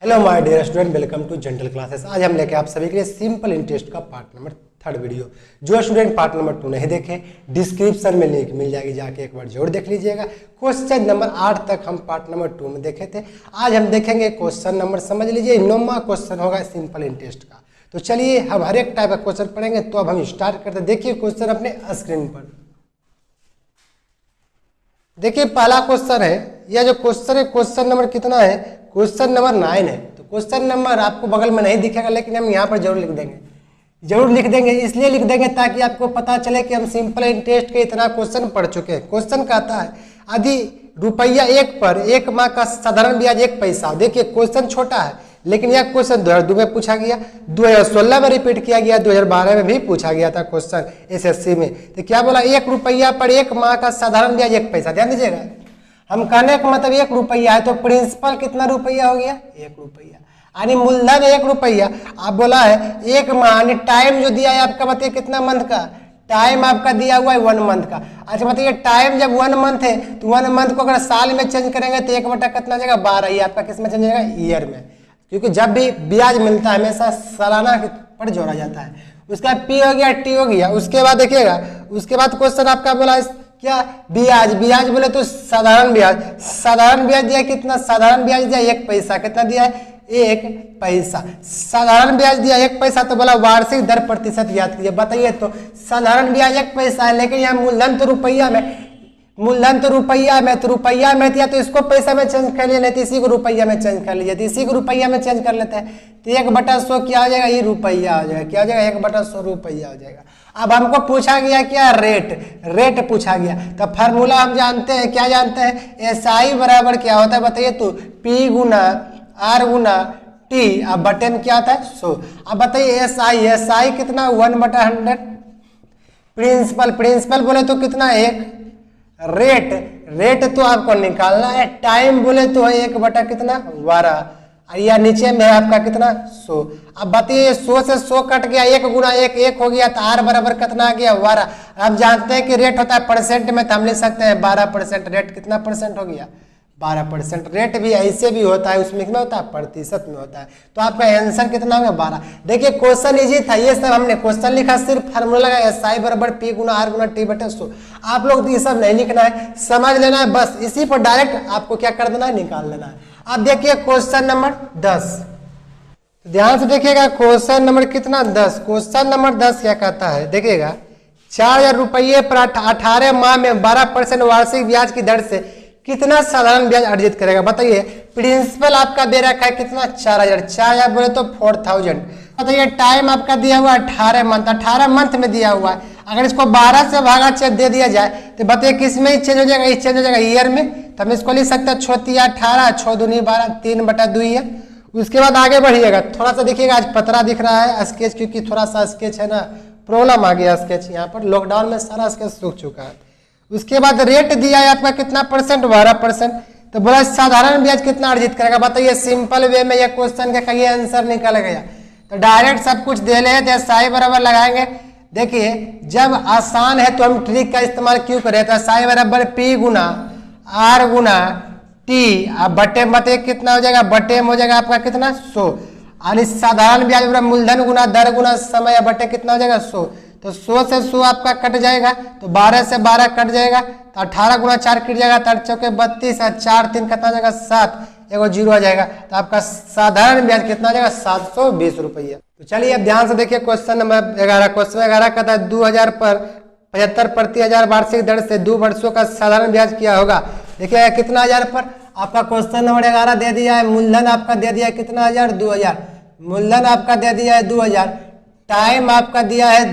Hello my dear student, welcome to gentle classes. आज हम लेके आप सभी के लिए सिंपल इंटरेस्ट का पार्ट नंबर 3 वीडियो। जो स्टूडेंट पार्ट नंबर 2 नहीं देखे, डिस्क्रिप्शन में लिंक मिल जाएगी, जाके एक बार जरूर देख लीजिएगा। क्वेश्चन नंबर 8 तक हम पार्ट नंबर 2 में देखे थे। आज हम देखेंगे क्वेश्चन नंबर, समझ लीजिए 9वां क्वेश्चन होगा सिंपल इंटरेस्ट का। तो चलिए हम हर एक टाइप का क्वेश्चन पढ़ेंगे। तो अब हम स्टार्ट करते हैं। देखिए क्वेश्चन अपने स्क्रीन पर, देखिए पहला क्वेश्चन है। यह जो क्वेश्चन है, क्वेश्चन नंबर कितना है? क्वेश्चन नंबर 9 है। तो क्वेश्चन नंबर आपको बगल में नहीं दिखेगा, लेकिन हम यहाँ पर जरूर लिख देंगे। जरूर लिख देंगे, इसलिए लिख देंगे ताकि आपको पता चले कि हम सिंपल इंटरेस्ट के इतना क्वेश्चन पढ़ चुके हैं। क्वेश्चन कहता है यदि रुपया 1 पर 1 माह का साधारण ब्याज 1 पैसा। देखिए क्वेश्चन छोटा है, लेकिन यह क्वेश्चन 2002 में पूछा गया, 2016 में रिपीट किया गया, 2012 में भी पूछा गया था क्वेश्चन एसएससी में। तो क्या बोला? 1 रुपया पर 1 माह का साधारण ब्याज 1 पैसा। ध्यान दीजिएगा, हम कहने का मतलब 1 रुपया है, तो प्रिंसिपल कितना रुपया हो गया? 1 रुपया, यानी मूलधन 1 रुपया। आप बोला है 1 माह, यानी टाइम जो दिया है आपका, बताइए कितना मंथ का टाइम आपका दिया हुआ है? 1 मंथ का। अच्छा बताइए, टाइम जब 1 मंथ है तो 1 मंथ को अगर साल में चेंज करेंगे तो 1 बटा कितना जाएगा? 12। ये आपका किस में चेंज जाएगा? ईयर में, क्योंकि जब भी ब्याज मिलता है हमेशा सालाना पर जोड़ा जाता है। उसका पी हो गया, टी हो गया। उसके बाद देखिएगा, उसके बाद क्वेश्चन आपका बोला क्या? ब्याज। ब्याज बोले तो साधारण ब्याज। साधारण ब्याज दिया कितना? साधारण ब्याज दिया 1 पैसा। कितना दिया है? 1 पैसा। साधारण ब्याज दिया 1 पैसा, तो बोला वार्षिक दर प्रतिशत ज्ञात कीजिए। बताइए, तो साधारण ब्याज 1 पैसा है, लेकिन यहाँ मूलधन तो रुपया में, मूलधन तो रुपया में, तो रुपया में दिया तो इसको पैसा में चेंज कर लिया, नहीं तो इसी को रुपया में चेंज कर लीजिए। तो इसी को रुपया में चेंज कर लेते हैं, तो 1/100 क्या हो जाएगा? ये रुपया हो जाएगा। क्या हो जाएगा? 1/100 रुपया हो जाएगा। अब हमको पूछा गया क्या? रेट पूछा गया। तो फार्मूला हम जानते हैं, क्या जानते हैं? एसआई बराबर क्या होता है? बताइए, तो पी गुना आर गुना टी। अब बटे में क्या आता है? 100। अब बताइए एसआई कितना? 1/100। प्रिंसिपल बोले तो कितना? 1। रेट तो आपको निकालना है। टाइम बोले तो है 1 कितना? 12। या नीचे में है आपका कितना? 100। अब बताइए 100 से 100 कट गया, 1 गुना 1 हो गया, तो आर बराबर कितना आ गया? 12। अब जानते हैं कि रेट होता है परसेंट में, तो हम लिख सकते हैं 12%। रेट कितना परसेंट हो गया? 12%। रेट भी ऐसे भी होता है, उसमें कितना होता है? प्रतिशत में होता है। तो आपका आंसर कितना होगा? 12। देखिए क्वेश्चन इजी था, ये सब हमने क्वेश्चन लिखा, सिर्फ फार्मूला लगा एसआई बराबर पी गुना आर गुना टी बटे 100। आप लोग ये सब नहीं लिखना है, समझ लेना है, बस इसी पर डायरेक्ट आपको क्या कर देना है? निकाल लेना है। अब देखिए क्वेश्चन नंबर 10, ध्यान से देखिएगा। क्वेश्चन नंबर कितना? 10। क्वेश्चन नंबर 10 क्या कहता है? देखिएगा, 4000 रुपये पर 18 माह में 12% वार्षिक ब्याज की दर से कितना साधारण ब्याज अर्जित करेगा? बताइए। प्रिंसिपल आपका दे रखा है कितना? 4000। 4000 बोले तो 4000। बताइए टाइम आपका दिया हुआ 18 मंथ, 18 मंथ में दिया हुआ है। अगर इसको 12 से भागा दे दिया जाए तो बताइए किस में चेंज हो जाएगा? चेंज हो जाएगा ईयर में। तो हम इसको लिख सकते हैं 6 18, 6 दूनी 12, 3/2 है। उसके बाद आगे बढ़िएगा, थोड़ा सा देखिएगा, आज पतरा दिख रहा है स्केच, क्योंकि थोड़ा सा स्केच है ना, प्रॉब्लम आ गया स्केच यहाँ पर। लॉकडाउन में सारा स्केच सूख चुका है। उसके बाद रेट दिया है आपका कितना परसेंट? 12%। तो बोला साधारण ब्याज कितना अर्जित करेगा? बताइए। सिंपल वे में यह क्वेश्चन का कहिए आंसर निकल गया। तो डायरेक्ट सब कुछ दे ले, तो एसआई बराबर लगाएंगे। देखिए जब आसान है तो हम ट्रिक का इस्तेमाल क्यों करें? तो एसआई बराबर पी गुना आर गुना टी। अब बटे बटे कितना हो जाएगा? बटे में हो जाएगा आपका कितना? 100। और साधारण ब्याज बराबर मूलधन गुना दर गुना समय, बटे कितना हो जाएगा? 100। तो 100 से 100 आपका कट जाएगा, तो 12 से 12 कट जाएगा, तो 18 गुना 4 कट जाएगा, 4 चौके 32, और 4 3 कितना हो जाएगा? 7, एगो 0 आ जाएगा। तो आपका साधारण ब्याज कितना हो जाएगा? 720 रुपया। तो चलिए अब ध्यान से देखिए क्वेश्चन नंबर 11। क्वेश्चन 11 कहता है 2000 पर 75 प्रति हजार वार्षिक दर से 2 वर्षों का साधारण ब्याज क्या होगा? देखिए कितना हजार पर आपका क्वेश्चन नंबर 11 दे दिया है। मूलधन आपका दे दिया है कितना? 1000, 2000। मूलधन आपका दे दिया है 2000। टाइम आपका दिया है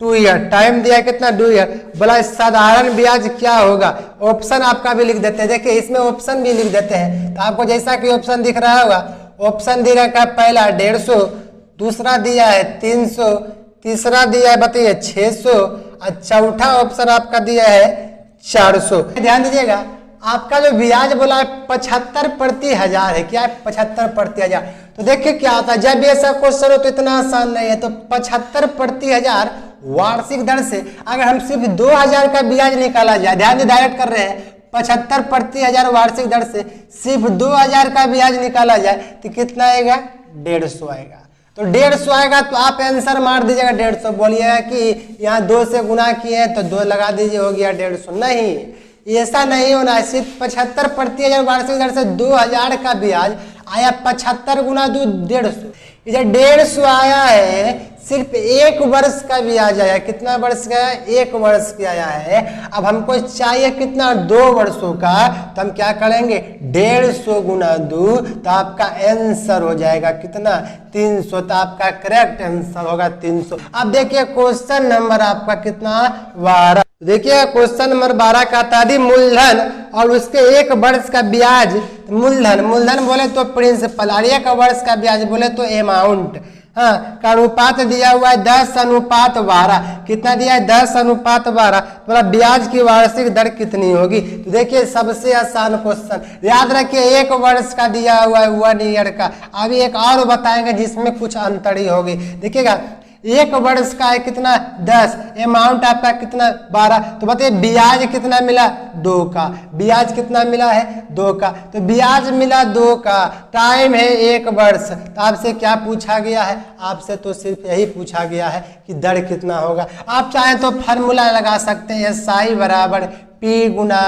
2 ईयर। टाइम दिया है कितना? 2 ईयर। बोला साधारण ब्याज क्या होगा? ऑप्शन आपका भी लिख देते हैं। देखिए इसमें ऑप्शन भी लिख देते हैं, तो आपको जैसा कि ऑप्शन दिख रहा होगा, ऑप्शन दे रखा है पहला 150, दूसरा दिया है 300, तीसरा दिया है बताइए 600, और चौथा ऑप्शन आपका दिया है 400। ध्यान दीजिएगा, आपका जो ब्याज बोला है 75 प्रति हजार है। क्या है? 75 प्रति हजार। तो देखिए क्या होता है, जब ऐसा क्वेश्चन हो तो इतना आसान नहीं है। तो 75 प्रति हजार वार्षिक दर से अगर हम सिर्फ 2000 का ब्याज निकाला जाए, ध्यान डायरेक्ट कर रहे हैं, 75 प्रति हजार वार्षिक दर से सिर्फ 2000 का ब्याज निकाला जाए तो कितना आएगा? 150 आएगा। तो 150 आएगा तो आप आंसर मार दीजिएगा 150। बोलिएगा कि यहाँ 2 से गुना किए तो 2 लगा दीजिए, हो गया 150। नहीं, ऐसा नहीं होना है। सिर्फ 75 प्रति हजार वार्षिक दर से 2000 का ब्याज आया, 75 गुना 2 150। इधर 150 आया है, सिर्फ 1 वर्ष का ब्याज आया। कितना वर्ष का? 1 वर्ष का आया है। अब हमको चाहिए कितना? 2 वर्षों का। तो हम क्या करेंगे? 150 गुना 2, तो आपका आंसर हो जाएगा कितना? 300। तो आपका करेक्ट आंसर होगा 300। अब देखिए क्वेश्चन नंबर आपका कितना? 12। देखिए क्वेश्चन नंबर 12 का तादी मूलधन और उसके 1 वर्ष का ब्याज। मूलधन बोले तो प्रिंसिपल, और 1 वर्ष का ब्याज बोले तो अमाउंट, हाँ, का अनुपात दिया हुआ है 10:12। कितना दिया है? 10:12। बोला ब्याज की वार्षिक दर कितनी होगी? तो देखिए सबसे आसान क्वेश्चन, याद रखिए 1 वर्ष का दिया हुआ है 1 ईयर का। अभी एक और बताएंगे जिसमें कुछ अंतर ही होगी। देखिएगा 1 वर्ष का है कितना? 10, अमाउंट आपका कितना? 12। तो बताइए ब्याज कितना मिला? 2 का। ब्याज कितना मिला है? 2 का। तो ब्याज मिला 2 का, टाइम है 1 वर्ष। तो आपसे क्या पूछा गया है? आपसे तो सिर्फ यही पूछा गया है कि दर कितना होगा। आप चाहें तो फार्मूला लगा सकते हैं, SI बराबर P गुना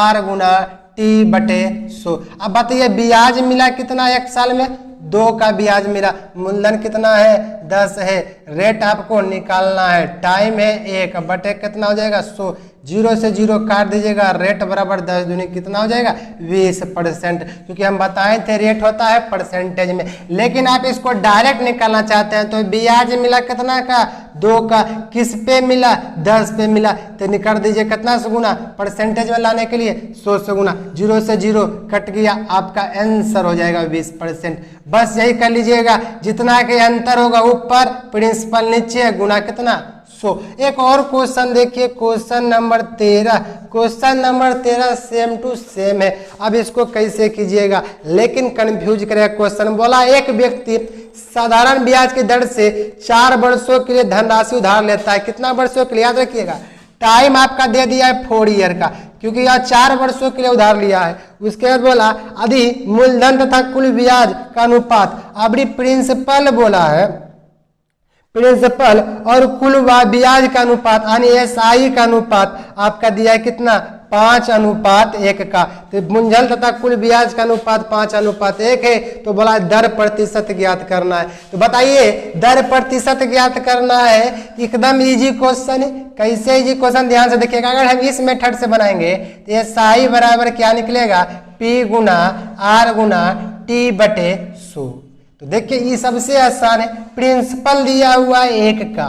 R गुना T बटे 100। अब बताइए ब्याज मिला कितना 1 साल में? 2 का ब्याज मिला। मूलधन कितना है? 10 है। रेट आपको निकालना है, टाइम है 1 बटे कितना हो जाएगा? 100। 0 से 0 काट दीजिएगा, रेट बराबर 10 दूनी कितना हो जाएगा? 20%। क्योंकि हम बताए थे रेट होता है परसेंटेज में, लेकिन आप इसको डायरेक्ट निकालना चाहते हैं तो ब्याज मिला कितना का? 2 का। किस पे मिला? 10 पे मिला। तो निकाल दीजिए कितना से गुना? परसेंटेज में लाने के लिए 100 से गुना। 0 से 0 कट गया, आपका आंसर हो जाएगा 20%। बस यही कर लीजिएगा, जितना के अंतर होगा ऊपर प्रिंसिपल, नीचे गुना कितना? 100। एक और क्वेश्चन देखिए, question number 13। Question number 13 same to same है। अब इसको कैसे कीजिएगा, लेकिन कंफ्यूज करेगा क्वेश्चन। बोला एक व्यक्ति साधारण ब्याज की दर से 4 वर्षों के लिए धनराशि उधार लेता है। कितना वर्षों के लिए? याद रखिएगा टाइम आपका दे दिया है 4 ईयर का, क्योंकि यह 4 वर्षों के लिए उधार लिया है। उसके बाद बोला यदि मूलधन तथा कुल ब्याज का अनुपात, अभी प्रिंसिपल बोला है, प्रिंसिपल और कुल ब्याज का अनुपात यानी SI का अनुपात आपका दिया है कितना? 5:1 का। तो मूलधन तथा कुल ब्याज का अनुपात 5:1 है। तो बोला दर प्रतिशत ज्ञात करना है। तो बताइए दर प्रतिशत ज्ञात करना है, एकदम इजी क्वेश्चन है। कैसे इजी क्वेश्चन? ध्यान से देखिएगा। अगर हम इस मेथड से बनाएंगे तो SI बराबर क्या निकलेगा? P गुना R गुना T बटे 100। तो देखिए ये सबसे आसान है। प्रिंसिपल दिया हुआ 1 का,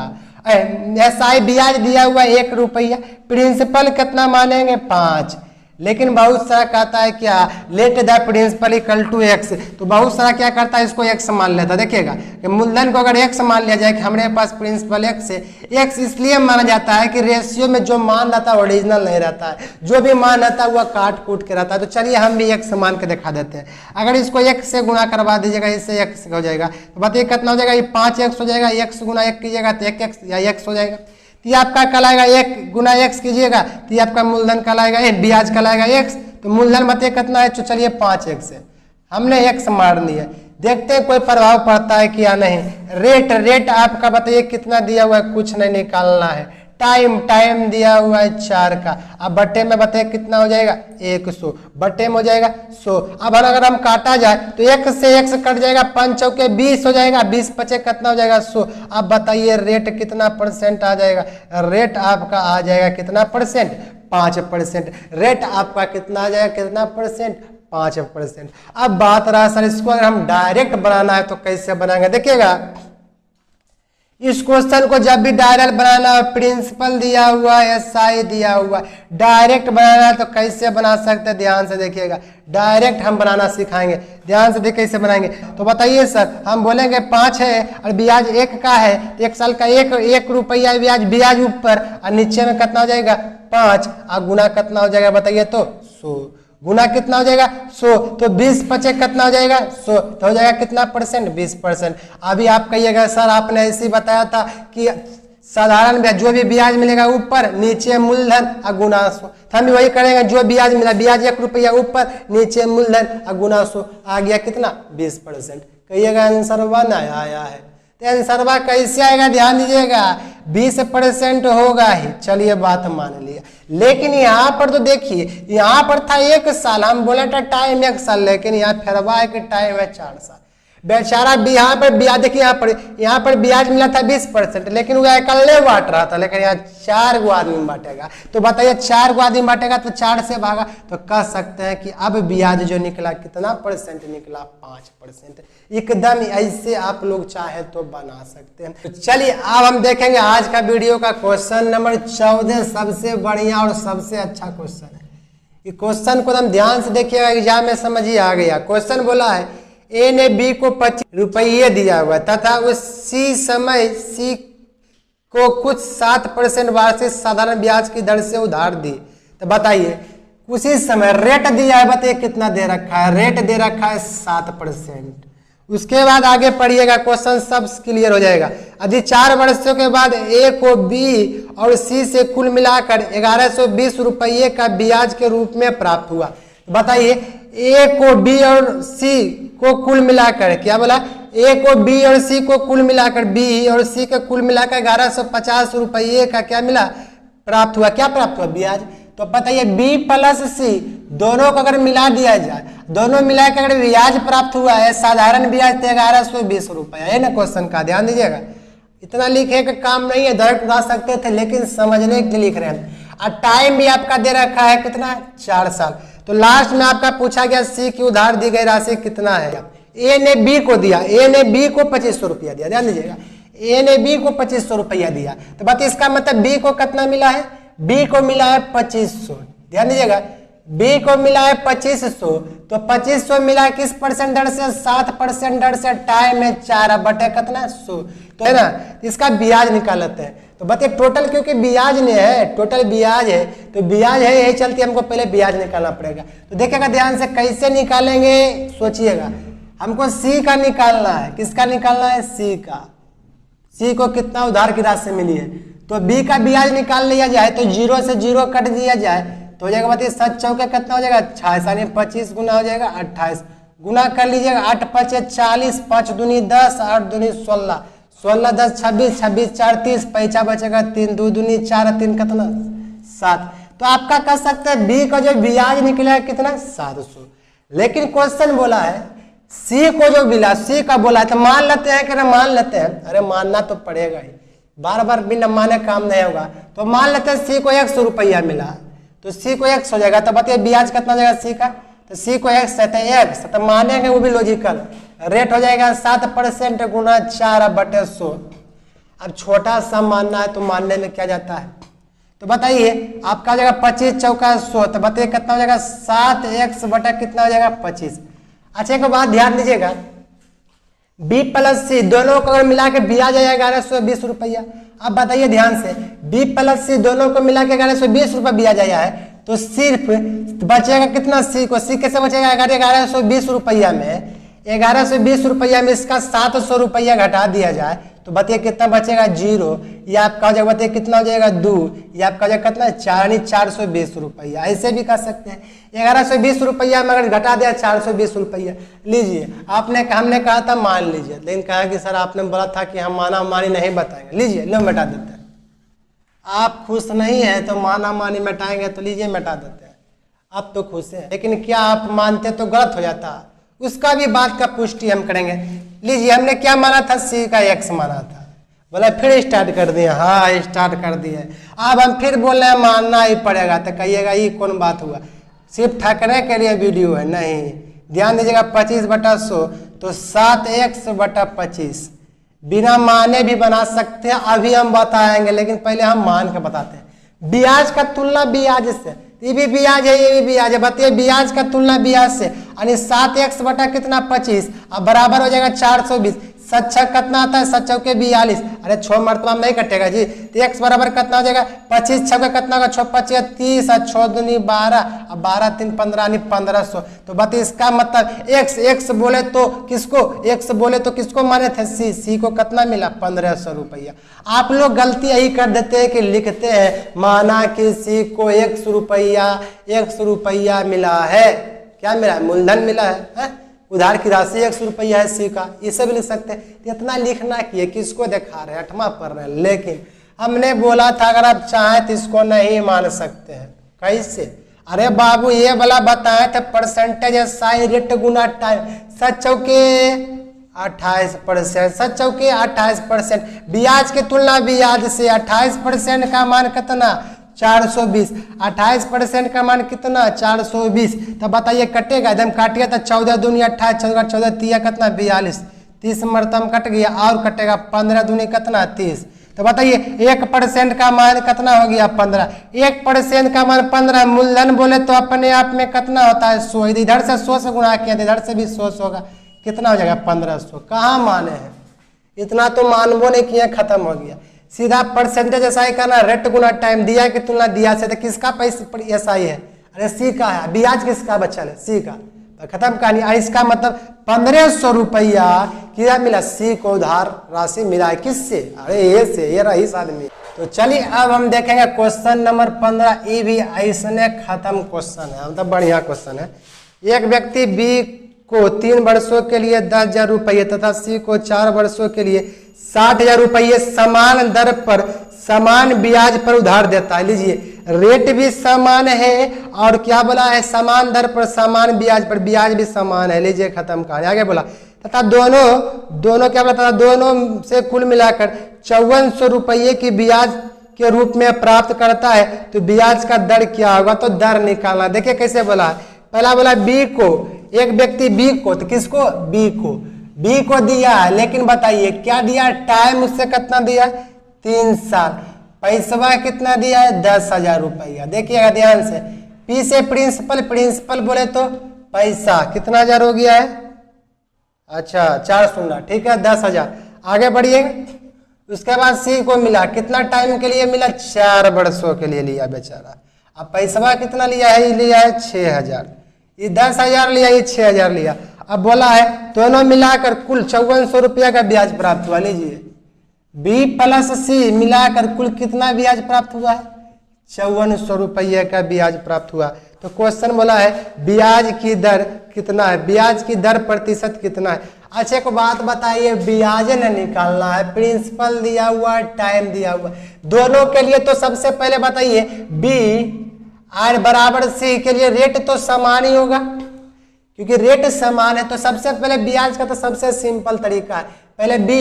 SI ब्याज दिया हुआ 1 रुपया, प्रिंसिपल कितना मानेंगे? 5। लेकिन बहुत सारा कहता है क्या? Let the principal equal to x। तो बहुत सारा क्या करता है? इसको x मान लेता है। देखिएगा कि मूलधन को अगर x मान लिया जाए कि हमारे पास प्रिंसिपल x है, x इसलिए माना जाता है कि रेशियो में जो मान रहता है ओरिजिनल नहीं रहता है, जो भी मान रहता है वह काट कूट के रहता है। तो चलिए हम भी x मान के दिखा देते हैं। अगर इसको x से गुना करवा दीजिएगा, इससे x हो जाएगा। तो बताइए कितना हो जाएगा? ये 5x हो जाएगा। x गुना 1 कीजिएगा तो 1x या x हो जाएगा। ये आपका कहलाएगा 1 गुना x कीजिएगा तो ये आपका मूलधन कहलाएगा, ब्याज कहलाएगा x। तो मूलधन बताइए कितना है? तो चलिए 5x है, हमने x मार दिया। देखते हैं कोई प्रभाव पड़ता है कि या नहीं। रेट आपका बताइए कितना दिया हुआ है? कुछ नहीं निकालना है। टाइम दिया हुआ है 4 का। अब बट्टे में बताइए कितना हो जाएगा? 100। बट्टे में हो जाएगा 100। अब अगर हम काटा जाए तो 1 से x कट जाएगा, 5 चौके 20 हो जाएगा, 20 पचे कितना हो जाएगा? 100। अब बताइए रेट कितना परसेंट आ जाएगा? रेट आपका आ जाएगा कितना परसेंट? 5%। रेट आपका कितना आ जाएगा? कितना परसेंट? 5%। अब बात रहा सर इसको अगर हम डायरेक्ट बनाना है तो कैसे बनाएंगे? देखिएगा इस क्वेश्चन को जब भी डायरेक्ट बनाना है, प्रिंसिपल दिया हुआ है, SI दिया हुआ है, डायरेक्ट बनाना है तो कैसे बना सकते हैं? ध्यान से देखिएगा, डायरेक्ट हम बनाना सिखाएंगे। ध्यान से देखिए कैसे बनाएंगे। तो बताइए सर, हम बोलेंगे 5 है और ब्याज 1 का है, 1 साल का 1 रुपया ब्याज ऊपर और नीचे में कितना हो जाएगा? 5 और गुना कितना हो जाएगा? बताइए तो 100। गुना कितना हो जाएगा? 100। तो 20 पचे कितना हो जाएगा? 100। तो हो जाएगा कितना परसेंट? 20%। अभी आप कहिएगा सर आपने ऐसे ही बताया था कि साधारण ब्याज, जो भी ब्याज मिलेगा ऊपर नीचे मूलधन और गुना 100। तो हम भी वही करेंगे, जो ब्याज मिला, ब्याज 1 रुपया ऊपर नीचे मूलधन और गुना 100, आ गया कितना 20%। कहिएगा आंसर 1 आया है। तो आंसर कैसे आएगा ध्यान दीजिएगा, 20% होगा ही। चलिए बात मान लिया, लेकिन यहाँ पर तो देखिए, यहाँ पर था 1 साल, हम बोले था टाइम 1 साल, लेकिन यहाँ फेरवा है कि टाइम है 4 साल। बेचारा यहाँ पर ब्याज देखिए, यहाँ पर ब्याज मिला था 20%, लेकिन वो अकेले बांट रहा था, लेकिन यहाँ 4 गो आदमी बांटेगा। तो बताइए 4 गो आदमी बांटेगा तो 4 से भागा, तो कह सकते हैं कि अब ब्याज जो निकला कितना परसेंट निकला, 5%। एकदम ऐसे आप लोग चाहे तो बना सकते हैं। तो चलिए अब हम देखेंगे आज का वीडियो का क्वेश्चन नंबर 14, सबसे बढ़िया और सबसे अच्छा क्वेश्चन है। ये क्वेश्चन को हम ध्यान से देखिएगा, एग्जाम में समझिए आ गया। क्वेश्चन बोला है ए ने बी को 25 रुपये दिया हुआ तथा उसी समय सी को कुछ 7% वार्षिक साधारण ब्याज की दर से उधार दी। तो बताइए उसी समय रेट दिया है, बताइए कितना दे रखा है, रेट दे रखा है 7%। उसके बाद आगे पढ़िएगा, क्वेश्चन सब क्लियर हो जाएगा। यदि 4 वर्षों के बाद ए को बी और सी से कुल मिलाकर 1120 रुपये का ब्याज के रूप में प्राप्त हुआ। बताइए ए को बी और सी को कुल मिलाकर, क्या बोला, ए को बी और सी को कुल मिलाकर, बी और सी के कुल मिलाकर 1150 रुपये का क्या मिला, प्राप्त हुआ। क्या प्राप्त हुआ, ब्याज। तो बताइए बी प्लस सी दोनों को अगर मिला दिया जाए, दोनों मिलाकर अगर ब्याज प्राप्त हुआ है, साधारण ब्याज 1120 रुपया है ना। क्वेश्चन का ध्यान दीजिएगा, इतना लिखे का काम नहीं है, डायरेक्ट उड़ा सकते थे, लेकिन समझने के लिए लिख रहे हैं। और टाइम भी आपका दे रखा है कितना, 4 साल। तो लास्ट में आपका पूछा गया सी की उधार दी गई राशि कितना है। ए ने बी को दिया, ए ने बी को 2500 रुपया दिया, ध्यान दीजिएगा, ए ने बी को 2500 रुपया दिया। तो बात इसका मतलब बी को कितना मिला है, बी को मिला है 2500। ध्यान दीजिएगा, बी को मिला है 2500, तो 2500 मिला किस परसेंट दर से, 7% दर से। टाइम है 4 बटे कितना 100, तो है ना, इसका ब्याज निकालते हैं। तो बताइए टोटल, क्योंकि ब्याज ने है, टोटल ब्याज है, तो ब्याज है, यही चलते हमको पहले ब्याज निकालना पड़ेगा। तो देखिएगा ध्यान से कैसे निकालेंगे, सोचिएगा। हमको सी का निकालना है, किसका निकालना है, सी का। सी को कितना उधार की राशि मिली है, तो बी का ब्याज निकाल लिया जाए, तो 0 से 0 कट दिया जाए तो हो जाएगा, बताइए 7 चौके कितना हो जाएगा, 26, यानी 25 गुना हो जाएगा 28, गुना कर लीजिएगा, 8 5 40, 5 दूनी 10, 8 दूनी 16, 16 10 26, 26 4 30, पैसा बचेगा 3, 2 दूनी 4, 3 कितना 7। तो आपका कह सकते हैं बी का जो ब्याज निकला है कितना 700। लेकिन क्वेश्चन बोला है सी को जो मिला, सी का बोला है, तो मान लेते हैं कि ना, मान लेते हैं, अरे मानना तो पड़ेगा ही, बार बार बिना माने काम नहीं होगा। तो मान लेते हैं सी को 100 रुपया मिला, तो सी को 100 हो जाएगा। तो बताइए ब्याज कितना हो जाएगा सी का, तो सी को 100 तो मानेंगे, वो भी लॉजिकल। रेट हो जाएगा 7% गुना 4 बटे 100। अब छोटा सा मानना है तो मानने में क्या जाता है। तो बताइए आपका हो जाएगा 25 चौका 100, तो बताइए कितना हो जाएगा 7x बटा कितना हो जाएगा 25। अच्छा एक बात ध्यान दीजिएगा, बी प्लस सी दोनों को अगर मिला के ब्याज आया 1120 रुपया। अब बताइए ध्यान से, बी प्लस सी दोनों को मिला के 1120 रुपया ब्याज आया है, तो सिर्फ बचेगा कितना, सी को। सी कैसे बचेगा, 1120 रुपया में, 1120 रुपया में इसका 700 रुपया घटा दिया जाए, तो बताइए कितना बचेगा, 0। ये आपका हो जाएगा, बताइए कितना हो जाएगा 2, ये आपका हो जाएगा कितना 4, यानी 420 रुपया। ऐसे भी कर सकते हैं, 1120 रुपया में अगर घटा दिया 420 रुपया। लीजिए हमने कहा था मान लीजिए, लेकिन कहा कि सर आपने बोला था कि हम माना मानी नहीं बताएंगे। लीजिए लो मिटा देते हैं, आप खुश नहीं है तो माना मानी मिटाएंगे, तो लीजिए मिटा देते हैं। आप तो खुश हैं, लेकिन क्या आप मानते तो गलत हो जाता, उसका भी बात का पुष्टि हम करेंगे। लीजिए हमने क्या माना था, सी का x माना था, बोला फिर स्टार्ट कर दिए, हाँ स्टार्ट कर दिए। अब हम फिर बोल रहे हैं मानना ही पड़ेगा, तो कहिएगा ये कौन बात हुआ, सिर्फ ठकने के लिए वीडियो है, नहीं। ध्यान दीजिएगा 25 बटा 100, तो 7x बटा 25। बिना माने भी बना सकते हैं, अभी हम बताएंगे, लेकिन पहले हम मान के बताते हैं। ब्याज का तुलना ब्याज से, ये भी ब्याज है, ये भी ब्याज है, बताइए ब्याज का तुलना ब्याज से, यानी 7x बटा कितना 25, अब बराबर हो जाएगा 420। 7 6 कितना आता है, 7 चौके 42, अरे 6 मरतबा में नहीं कटेगा जी। तो x बराबर कितना हो जाएगा, 25 6 का कितना होगा, 6 25 30 और 6 दूनी 12, अब 12 3 15 यानी 1500। तो बताइए इसका मतलब x बोले तो किसको माने थे, सी को कितना मिला, 1500 रुपया। आप लोग गलती यही कर देते हैं कि लिखते हैं माना कि सी को x रुपया मिला है, क्या मिला है, मूलधन मिला है? उधार की राशि 100 रुपया है सी का, इसे भी लिख सकते हैं। इतना लिखना किए किसको दिखा रहे हैं, 8वां पढ़ रहे हैं। लेकिन हमने बोला था अगर आप चाहें तो इसको नहीं मान सकते हैं। कैसे, अरे बाबू ये वाला बताए थे परसेंटेज साइन रेट गुना टाइम, 7 चौके 28%, 7 चौके 28%, ब्याज की तुलना ब्याज से 28% का मान कितना, 420, 28% का मान कितना, 420। तो बताइए कटेगा, एकदम काटिए तो 14 दूनी 28, 14 तिया कितना, 42, 30 मरतम कट गया, और कटेगा 15 दूनी कितना, 30। तो बताइए 1% का मान कितना हो गया, 15, 1% का मान 15, मूलधन बोले तो अपने आप में कितना होता है, 100, इधर से 100 से गुणा किया इधर से भी 100 होगा, कितना हो जाएगा, 1500। कहाँ माने हैं, इतना तो मानबो नहीं किया, खत्म हो गया। सीधा परसेंटेज एसआई करना, रेट गुना टाइम, दिया की तुलना दिया से, तो किसका पैसा एसआई है, अरे सी का है, ब्याज किसका बचल है, सी का, तो खत्म कहानी। इसका मतलब 1500 रुपया क्या मिला, सी को उधार राशि मिला है, किससे, अरे ये से, ये रईस आदमी। तो चलिए अब हम देखेंगे क्वेश्चन नंबर 15, ये भी ऐसने खत्म क्वेश्चन है, मतलब बढ़िया क्वेश्चन है। एक व्यक्ति बी को 3 वर्षों के लिए 10,000 रुपये तथा सी को 4 वर्षों के लिए 60,000 रुपये समान दर पर समान ब्याज पर उधार देता है। लीजिए रेट भी समान है और क्या बोला है, समान दर पर समान ब्याज पर, ब्याज भी समान है। लीजिए खत्म कहानी, आगे बोला तथा दोनों क्या बोला, तथा दोनों से कुल मिलाकर 5400 रुपये की ब्याज के रूप में प्राप्त करता है। तो ब्याज का दर क्या होगा, तो दर निकालना। देखिए कैसे बोला है, पहला बोला बी को, एक व्यक्ति बी को, तो किसको, बी को दिया है, लेकिन बताइए क्या दिया, टाइम उससे कितना दिया, 3 साल, पैसा कितना दिया है, 10,000 रुपया। देखिएगा ध्यान से, पी से प्रिंसिपल बोले तो पैसा कितना हजार हो गया है, अच्छा 4 शून्य, ठीक है 10,000। आगे बढ़िएगा, उसके बाद सी को मिला, कितना टाइम के लिए मिला, 4 वर्षों के लिए लिया बेचारा। अब पैसा कितना लिया है 6,000, ये 10,000 लिया, ये 6,000 लिया। अब बोला है दोनों मिलाकर कुल 5400 रुपया का ब्याज प्राप्त हुआ। लीजिए बी प्लस सी मिलाकर कुल कितना ब्याज प्राप्त हुआ है, 5400 रुपये का ब्याज प्राप्त हुआ। तो क्वेश्चन बोला है ब्याज की दर कितना है, ब्याज की दर प्रतिशत कितना है। अच्छा एक बात बताइए, ब्याज न निकालना है, प्रिंसिपल दिया हुआ, टाइम दिया हुआ, दोनों के लिए। तो सबसे पहले बताइए बी आर बराबर सी के लिए रेट तो समान ही होगा, क्योंकि रेट समान है। तो सबसे पहले ब्याज का तो सबसे सिंपल तरीका है, पहले बी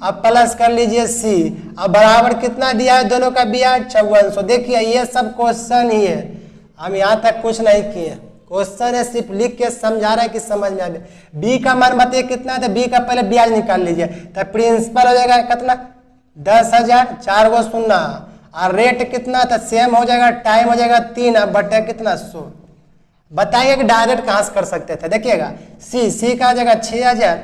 अब प्लस कर लीजिए सी, अब बराबर कितना दिया है दोनों का ब्याज 5400। देखिए ये सब क्वेश्चन ही है, हम यहाँ तक कुछ नहीं किए, क्वेश्चन है सिर्फ लिख के समझा रहा है कि समझ में आ गया। बी का मान बताइए कितना है, तो बी का पहले ब्याज निकाल लीजिए। तो प्रिंसिपल हो जाएगा कितना 10,000, 4 गो शून्य, और रेट कितना था सेम हो जाएगा, टाइम हो जाएगा 3 बटे कितना 100। बताइए कि डायरेक्ट कहां से कर सकते थे, देखिएगा सी का हो जाएगा 6,000,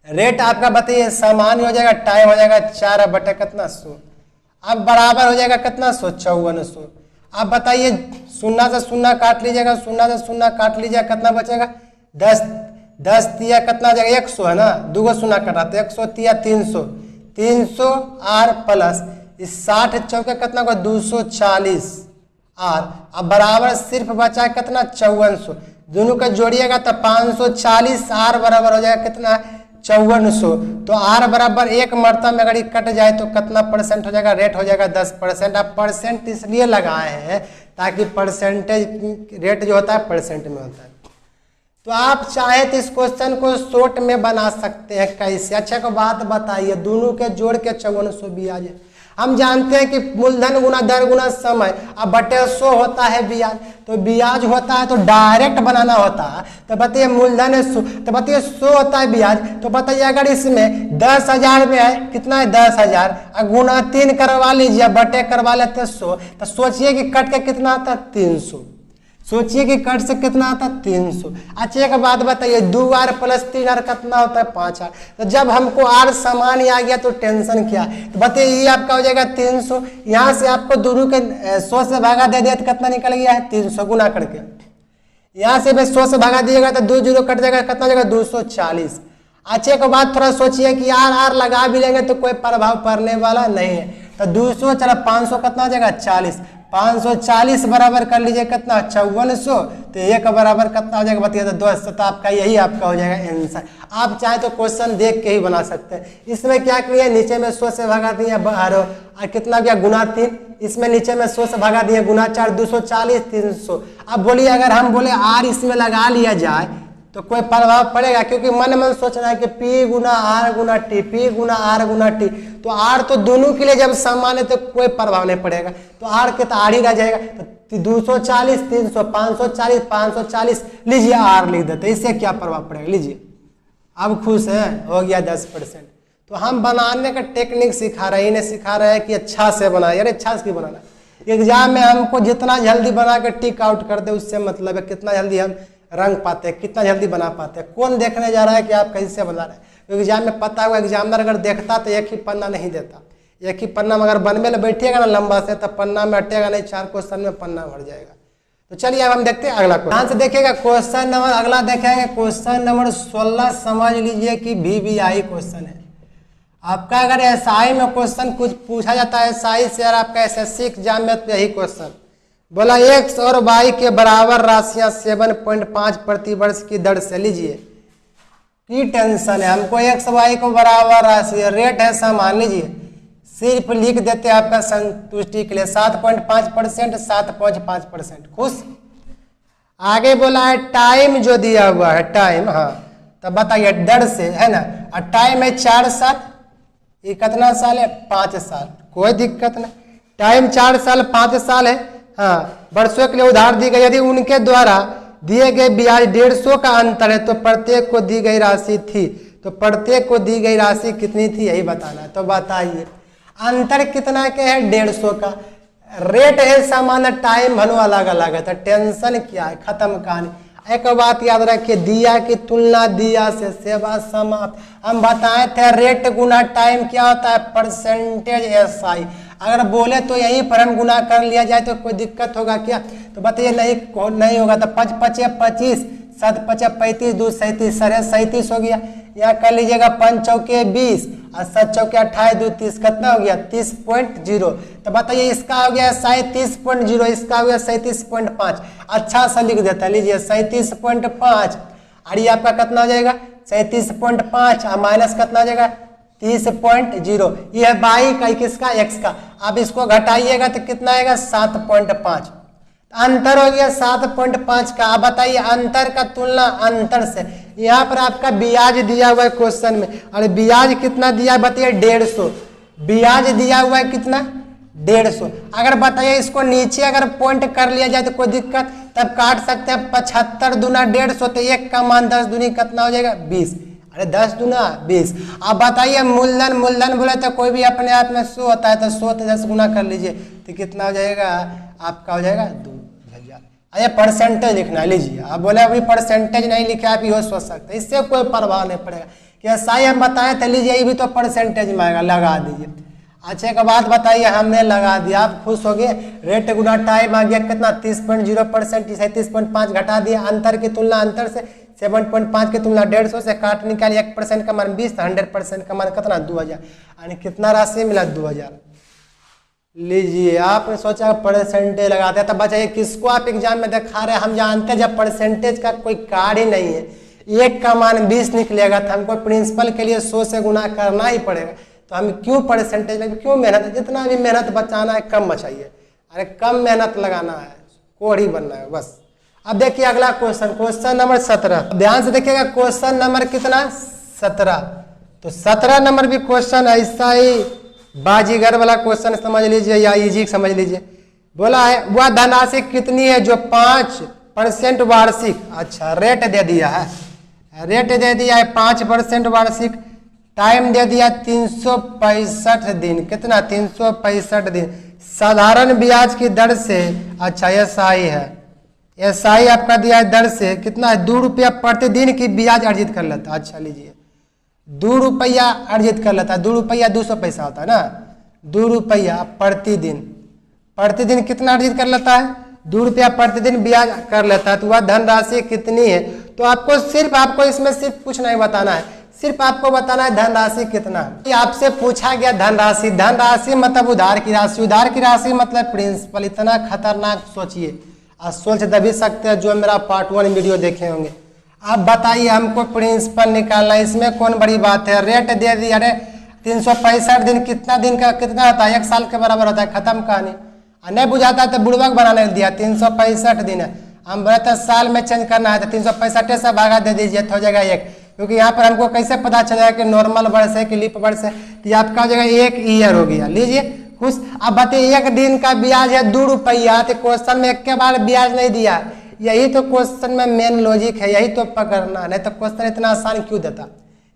रेट आपका बताइए समान हो जाएगा, टाइम हो जाएगा 4 बटे कितना 100, अब बराबर हो जाएगा कितना 100, 5400। अब बताइए शून्य से शून्य काट लीजिएगा, शून्य से शून्य काट लीजिएगा, कितना बचेगा 10 तिया कितना हो जाएगा 100 है ना, 2 गो शून्य कटा तो 100 तिया 300 आर प्लस इस 60 चौके कितना को 240 आर, अब बराबर सिर्फ बचा कितना 5400, दोनों का जोड़िएगा तो 540, आर बराबर हो जाएगा कितना 5400। तो आर बराबर एक मरतबा में अगर ये कट जाए तो कितना परसेंट हो जाएगा, रेट हो जाएगा 10%। अब परसेंट इसलिए लगाए हैं ताकि परसेंटेज रेट जो होता है परसेंट में होता है। तो आप चाहे तो इस क्वेश्चन को शॉर्ट में बना सकते हैं, कैसे। अच्छा को बात बताइए, दोनों के जोड़ के 5400 ब्याज है। हम जानते हैं कि मूलधन गुना दर गुना समय, अब बटे 100 होता है ब्याज, तो ब्याज होता है तो डायरेक्ट बनाना होता है। तो बताइए मूलधन है 100, तो बताइए 100 होता है ब्याज, तो बताइए अगर इसमें 10,000 में है कितना है 10,000, गुना 3 करवा लीजिए, बटे करवा लेते 100, तो सोचिए कि कट के कितना आता है 300। सोचिए कि कट से कितना आता है 300। अच्छा एक बात बताइए 2r प्लस 3r कितना होता है 5r। तो जब हमको r समान ही आ गया तो टेंशन क्या है। तो बताइए ये आपका हो जाएगा 300, यहाँ से आपको दोनों के 100 से भागा दे दिया तो कितना निकल गया है 300 गुना करके। यहाँ से भाई 100 से भागा दिएगा तो 2 जीरो कट जाएगा, कितना हो जाएगा 240। अच्छे के बाद थोड़ा सोचिए कि आर लगा भी लेंगे तो कोई प्रभाव पड़ने वाला नहीं है। तो 200 चला 500 कितना हो जाएगा 40, 540 बराबर कर लीजिए कितना 5400। तो एक बराबर कितना हो जाएगा बताइए तो 10। तो आपका यही आपका हो जाएगा आंसर। आप चाहे तो क्वेश्चन देख के ही बना सकते हैं। इसमें क्या किया नीचे में 100 से भगा दिया और कितना गया गुना 3, इसमें नीचे में 100 से भगा दिया गुना 4, 240 300। अब बोलिए अगर हम बोले आर इसमें लगा लिया जाए तो कोई प्रभाव पड़ेगा, क्योंकि मन में सोच रहा है कि P गुना आर गुना टी, P गुना आर गुना टी। तो आर तो दोनों के लिए जब समान है तो कोई प्रभाव नहीं पड़ेगा, तो आर के तो आर ही रह जाएगा। तो 240 300 540 540 लीजिए आर लिख देते, इससे क्या प्रभाव पड़ेगा। लीजिए अब खुश है, हो गया 10%। तो हम बनाने का टेक्निक सिखा रहे हैं, इन्हें सिखा रहे हैं कि अच्छा से बनाए। यार अच्छा से बनाना, एग्जाम में हमको जितना जल्दी बना के टिक आउट कर दे उससे मतलब है कितना जल्दी हम रंग पाते हैं, कितना जल्दी बना पाते हैं। कौन देखने जा रहा है कि आप कैसे बना रहे हैं। एग्जाम में पता हुआ एग्जामिनर अगर देखता तो एक ही पन्ना नहीं देता, एक ही पन्ना में अगर बनने में बैठिएगा ना लंबा से तो पन्ना में हटेगा नहीं, 4 क्वेश्चन में पन्ना भर जाएगा। तो चलिए अब हम देखते हैं अगला क्वेश्चन। ध्यान से देखिएगा क्वेश्चन नंबर अगला देखेंगे, क्वेश्चन नंबर 16। समझ लीजिए कि VBI क्वेश्चन है आपका। अगर SI में क्वेश्चन कुछ पूछा जाता है SI से, और आपका SSC एग्जाम में तो यही क्वेश्चन बोला x और y के बराबर राशियां 7.5 प्रति वर्ष की दर से। लीजिए की टेंशन है, हमको x y को बराबर राशि रेट है समान। लीजिए सिर्फ लिख देते हैं आपका संतुष्टि के लिए 7.5% 7.5%। खुश। आगे बोला है टाइम जो दिया हुआ है टाइम, हाँ तो बताइए दर से है ना। और टाइम है 4 साल, ये कितना साल है 5 साल, कोई दिक्कत नहीं। टाइम 4 साल 5 साल है, हाँ वर्षों के लिए उधार दी गई। यदि उनके द्वारा दिए गए ब्याज 150 का अंतर है तो प्रत्येक को दी गई राशि थी, तो प्रत्येक को दी गई राशि कितनी थी यही बताना है। तो बताइए अंतर कितना के है 150 का, रेट है समान, टाइम भनो अलग अलग है। तो टेंशन क्या है, खत्म कहानी। एक बात याद रखिए, दिया की तुलना दिया से सेवा समाप्त। हम बताए थे रेट गुना टाइम क्या होता है परसेंटेज SI। अगर बोले तो यहीं पर हम गुना कर लिया जाए तो कोई दिक्कत होगा क्या। तो बताइए नहीं होगा। तो 5 5 25 7 5 35 2 37 37 हो गया। यहाँ कर लीजिएगा 5 चौके 20 और 7 चौके 28 2 30 कितना हो गया 30.0। तो बताइए इसका हो गया 37.0, इसका हो गया 37.5। अच्छा सा लिख देता है, लीजिए 37.5 और ये आपका कितना हो जाएगा 37.5 और माइनस कितना हो जाएगा 30.0। ये है बाई का किसका x का। आप इसको घटाइएगा तो कितना आएगा 7.5। अंतर हो गया 7.5 का। आप बताइए अंतर का तुलना अंतर से। यहाँ पर आपका ब्याज दिया हुआ है क्वेश्चन में, और ब्याज कितना दिया है बताइए 150। ब्याज दिया हुआ है कितना 150। अगर बताइए इसको नीचे अगर पॉइंट कर लिया जाए तो कोई दिक्कत, तब काट सकते हैं 75 दूना 150। तो 1 का मान 10 दूनी कितना हो जाएगा 20। अरे 10 दूना 20। आप बताइए मूलधन, मूलधन बोले तो कोई भी अपने आप में 100 होता है, तो 100 से 10 गुना कर लीजिए तो कितना हो जाएगा आपका हो जाएगा 2000। अरे परसेंटेज लिखना है। लीजिए आप बोले अभी परसेंटेज नहीं लिखे, आप ये सोच सकते हैं, इससे कोई प्रभाव नहीं पड़ेगा। कि SI हम बताए तो लीजिए ये भी तो परसेंटेज में आएगा, लगा दीजिए। अच्छा एक बात बताइए, हमने लगा दिया, आप खुश हो गए। रेट गुना टाइम आ गया कितना 30.0%, 37.5 घटा दिया। अंतर की तुलना अंतर से 7.5 की तुलना 150 से काट निकाली, 1% का मान 20, 100% का मान कितना 2000, यानी कितना राशि मिला 2000। लीजिए आपने सोचा परसेंटेज लगाते हैं, तब बताइए किसको आप एग्जाम में दिखा रहे हैं। हम जानते हैं जब परसेंटेज का कोई कार्य ही नहीं है, 1 का मान 20 निकलेगा तो हमको प्रिंसिपल के लिए 100 से गुना करना ही पड़ेगा। तो हम क्यों परसेंटेज लगे, क्यों मेहनत, जितना भी मेहनत बचाना है कम बचाइए। अरे कम मेहनत लगाना है, कोढ़ी बनना है बस। अब देखिए अगला क्वेश्चन, क्वेश्चन नंबर 17। ध्यान से देखिएगा क्वेश्चन नंबर कितना 17। तो 17 नंबर भी क्वेश्चन ऐसा ही बाजीगर वाला क्वेश्चन समझ लीजिए या इजी समझ लीजिए। बोला है वह धनराशि कितनी है जो 5% वार्षिक, अच्छा रेट दे दिया है, रेट दे दिया है 5% वार्षिक, टाइम दे दिया 365 दिन, कितना 365 दिन, साधारण ब्याज की दर से, अच्छा SI है, SI आपका दिया है दर से कितना है, 2 रुपया प्रतिदिन की ब्याज अर्जित कर लेता है। अच्छा लीजिए, 2 रुपया अर्जित कर लेता है। 2 रुपया 200 पैसा होता है ना, 2 रुपया प्रतिदिन, प्रतिदिन कितना अर्जित कर लेता है, 2 रुपया प्रतिदिन ब्याज कर लेता है। तो वह धनराशि कितनी है, तो आपको इसमें सिर्फ कुछ नहीं बताना है, सिर्फ आपको बताना है धनराशि कितना है। आपसे पूछा गया धनराशि, धनराशि मतलब उधार की राशि, उधार की राशि मतलब प्रिंसिपल। इतना खतरनाक सोचिए, आप सोच दबी सकते हैं जो मेरा पार्ट 1 वीडियो देखे होंगे। आप बताइए हमको प्रिंसिपल निकालना, इसमें कौन बड़ी बात है। रेट दे दिया, अरे 365 दिन कितना दिन का कितना होता है, 1 साल के बराबर होता है, खत्म कहानी। नहीं बुझाता है तो बुड़बक बनाने दिया, 365 दिन है, हम बोले तो साल में चेंज करना है तो 365 से भागा दे दीजिए तो हो जाएगा 1, क्योंकि यहाँ पर हमको कैसे पता चलेगा कि नॉर्मल वर्ष है कि लीप वर्ष है। तो आपका हो जाएगा 1 ईयर हो गया। लीजिए खुश। अब बताइए 1 दिन का ब्याज है 2 रुपया, तो क्वेश्चन में एक के बार ब्याज नहीं दिया। यही तो क्वेश्चन में मेन लॉजिक है, यही तो पकड़ना, नहीं तो क्वेश्चन इतना आसान क्यों देता।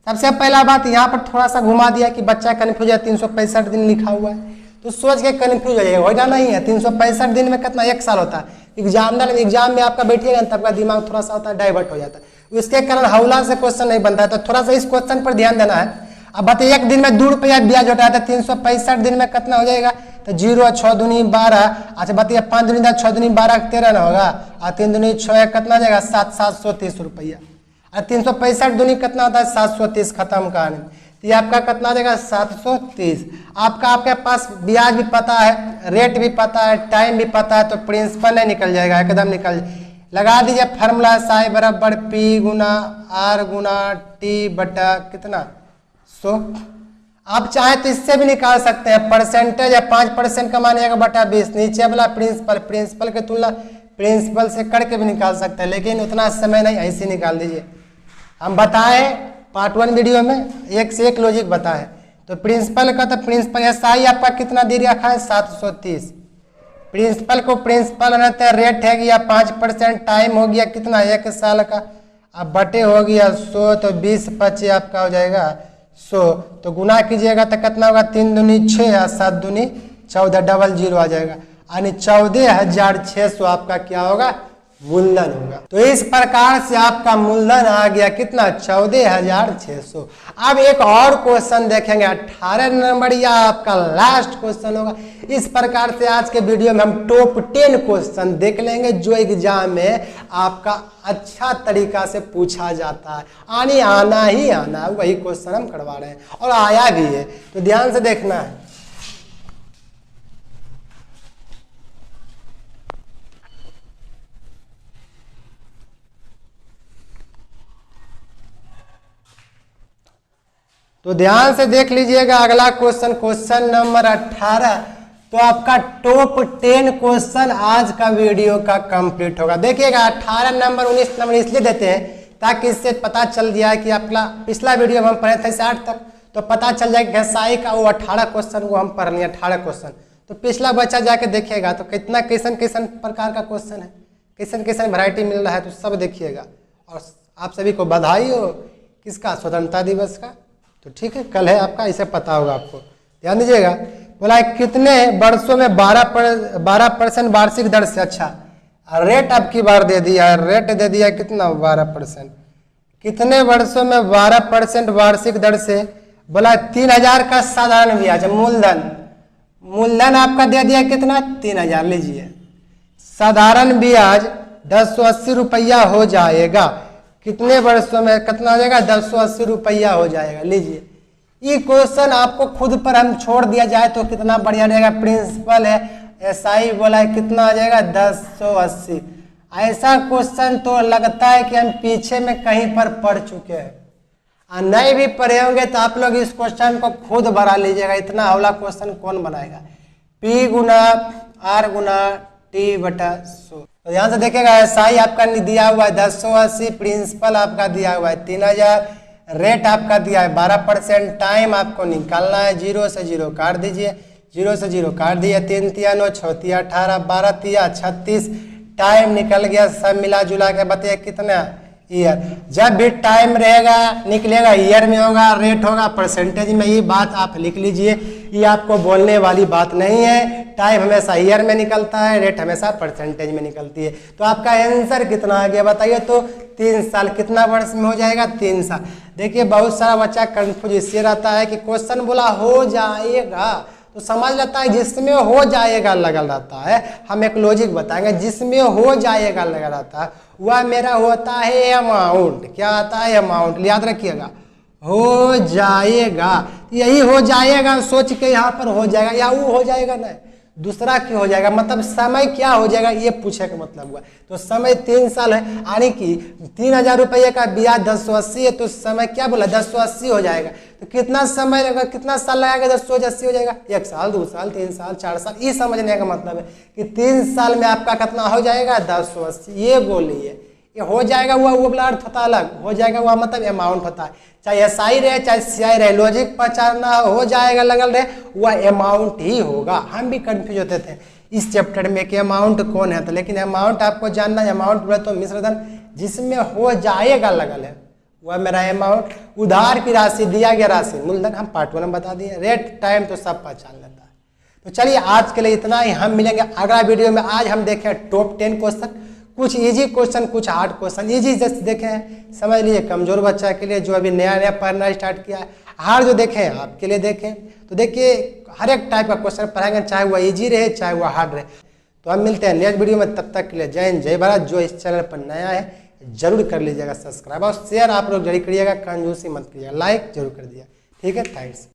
सबसे पहला बात यहाँ पर थोड़ा सा घुमा दिया कि बच्चा कन्फ्यूज है, 365 दिन लिखा हुआ है तो सोच के कन्फ्यूज हो जाएगा, हो जाना नहीं है। 365 दिन में कितना, 1 साल होता है। एग्जाम में आपका बैठिएगा तब का दिमाग थोड़ा सा होता है डाइवर्ट हो जाता है, इसके कारण हौला से क्वेश्चन नहीं बनता है। तो थोड़ा सा इस क्वेश्चन पर ध्यान देना है। अब बताइए 1 दिन में 2 रुपया ब्याज होता है तो 365 दिन में कितना हो जाएगा, तो 0 6 दूनी 12। अच्छा बताइए 5 दूनी 6 दूनी 12 13 ना होगा, और 3 दूनी 6 कितना जाएगा 730 रुपया। और 365 दूनी कितना होता है 730, खत्म कहानी। तो ये आपका कितना जाएगा 730। आपके पास ब्याज भी पता है, रेट भी पता है, टाइम भी पता है, तो प्रिंसिपल नहीं निकल जाएगा, एकदम निकल। लगा दीजिए फार्मूला साई बराबर P गुना R गुना T बटा कितना 100। आप चाहे तो इससे भी निकाल सकते हैं, परसेंटेज या 5% कमाने बटा 20, नीचे वाला प्रिंसिपल के तुलना प्रिंसिपल से करके भी निकाल सकते हैं, लेकिन उतना समय नहीं, ऐसे निकाल दीजिए। हम बताए पार्ट 1 वीडियो में एक से एक लॉजिक बताए। तो प्रिंसिपल का तो प्रिंसिपल SI आपका कितना दे रखा है 730। प्रिंसिपल को प्रिंसिपल रहता है, रेट है गया 5%, टाइम हो गया कितना 1 साल का, अब बटे हो गया 100, तो 20 25 आपका हो जाएगा 100। तो गुना कीजिएगा तो कितना होगा, 3 दूनी 6 और 7 दूनी 14, डबल 0 आ जाएगा, यानी 14,600 आपका क्या होगा, मूलधन होगा। तो इस प्रकार से आपका मूलधन आ गया कितना 14,600। अब एक और क्वेश्चन देखेंगे 18 नंबर, या आपका लास्ट क्वेश्चन होगा। इस प्रकार से आज के वीडियो में हम टॉप 10 क्वेश्चन देख लेंगे जो एग्जाम में आपका अच्छा तरीका से पूछा जाता है, आना ही आना है, वही क्वेश्चन हम करवा रहे हैं और आया भी है, तो ध्यान से देखना है। तो ध्यान से देख लीजिएगा अगला क्वेश्चन, क्वेश्चन नंबर 18। तो आपका टॉप 10 क्वेश्चन आज का वीडियो का कंप्लीट होगा। देखिएगा 18 नंबर 19 नंबर इसलिए देते हैं ताकि इससे पता चल जाए कि आपका पिछला वीडियो हम पढ़े थे 60 तक, तो पता चल जाए कि SI का वो 18 क्वेश्चन वो हम पढ़ लिए 18 क्वेश्चन। तो पिछला बच्चा जाके देखेगा तो कितना कैसन प्रकार का क्वेश्चन है, कैसन वैरायटी मिल रहा है, तो सब देखिएगा। और आप सभी को बधाई हो किसका, स्वतंत्रता दिवस का। तो ठीक है, कल है आपका, इसे पता होगा आपको। ध्यान दीजिएगा, बोला कितने वर्षों में 12% वार्षिक दर से, अच्छा रेट अब की बार दे दिया है, रेट दे दिया कितना 12%, कितने वर्षों में 12% वार्षिक दर से, बोला 3,000 का साधारण ब्याज मूलधन आपका दे दिया कितना 3,000। लीजिए साधारण ब्याज 1080 रुपया हो जाएगा, कितने वर्षों में कितना हो जाएगा 1080 रुपया हो जाएगा। लीजिए ये क्वेश्चन आपको खुद पर हम छोड़ दिया जाए तो कितना बढ़िया रहेगा। प्रिंसिपल है, SI बोला है कितना आ जाएगा 1080। ऐसा क्वेश्चन तो लगता है कि हम पीछे में कहीं पर पढ़ चुके हैं, और नहीं भी पढ़े होंगे तो आप लोग इस क्वेश्चन को खुद बना लीजिएगा। इतना हौला क्वेश्चन कौन बनाएगा, P गुना R गुना T बटा 100। तो ध्यान से देखिएगा SI आपका दिया हुआ है 1080, प्रिंसिपल आपका दिया हुआ है 3,000, रेट आपका दिया है 12%, टाइम आपको निकालना है 0 से 0 काट दीजिए, 0 से 0 काट दिया, 3 तिया 9 6 तिया 18 12 तिया 36, टाइम निकल गया। सब मिला जुला के बताइए कितना ईयर। जब भी टाइम रहेगा निकलेगा ईयर में होगा, रेट होगा परसेंटेज में। ये बात आप लिख लीजिए, ये आपको बोलने वाली बात नहीं है। टाइम हमेशा ईयर में निकलता है, रेट हमेशा परसेंटेज में निकलती है। तो आपका आंसर कितना आ गया बताइए? तो 3 साल। कितना वर्ष में हो जाएगा? 3 साल। देखिए बहुत सारा बच्चा कंफ्यूज इससे रहता है कि क्वेश्चन बोला हो जाएगा तो समझ लेता है जिसमें हो जाएगा लगा रहता है। हम एक लॉजिक बताएंगे, जिसमें हो जाएगा लगा रहता है वह मेरा होता है अमाउंट। क्या आता है? अमाउंट। याद रखिएगा, हो जाएगा, यही हो जाएगा सोच के यहाँ पर हो जाएगा, या वो हो जाएगा नहीं, दूसरा क्यों हो जाएगा, मतलब समय क्या हो जाएगा ये पूछे का मतलब हुआ। तो समय 3 साल है, यानी कि 3000 रुपये का ब्याज 1080 है, तो समय क्या बोला? 1080 हो जाएगा। तो कितना समय लगेगा, कितना साल लगेगा? 1080 हो जाएगा। 1 साल, 2 साल, 3 साल, 4 साल। ये समझने का मतलब है कि 3 साल में आपका कितना हो जाएगा? 1080। ये बोलिए, ये हो जाएगा वो वाला अर्थ होता है अलग, हो जाएगा वह मतलब अमाउंट होता है। चाहे एसआई रहे चाहे सीआई रहे, लॉजिक पहचानना हो जाएगा लगल रहे, वह अमाउंट ही होगा। हम भी कंफ्यूज होते थे इस चैप्टर में कि अमाउंट कौन है, तो लेकिन अमाउंट आपको जानना है। अमाउंट बोले तो मिश्रधन जिसमें हो जाएगा लगल है वह मेरा अमाउंट। उधार की राशि, दिया गया राशि, मूलधन हम पार्ट 1 में बता दिए। रेट टाइम तो सब पहचान लेता है। तो चलिए आज के लिए इतना ही, हम मिलेंगे अगला वीडियो में। आज हम देखें टॉप 10 क्वेश्चन, कुछ इजी क्वेश्चन, कुछ हार्ड क्वेश्चन। इजी जैसे देखे हैं समझ लीजिए कमजोर बच्चा के लिए जो अभी नया नया पढ़ना स्टार्ट किया है। हार्ड जो देखे हैं आपके लिए देखें। तो देखिए हर एक टाइप का क्वेश्चन पढ़ाएंगे, चाहे वह इजी रहे चाहे वह हार्ड रहे। तो हम मिलते हैं नेक्स्ट वीडियो में, तब तक के लिए जय हिंद जय भारत। जो इस चैनल पर नया है जरूर कर लीजिएगा सब्सक्राइब, और शेयर आप लोग जरूर करिएगा, कंजूसी मत करिएगा, लाइक जरूर कर दिया। ठीक है, थैंक्स।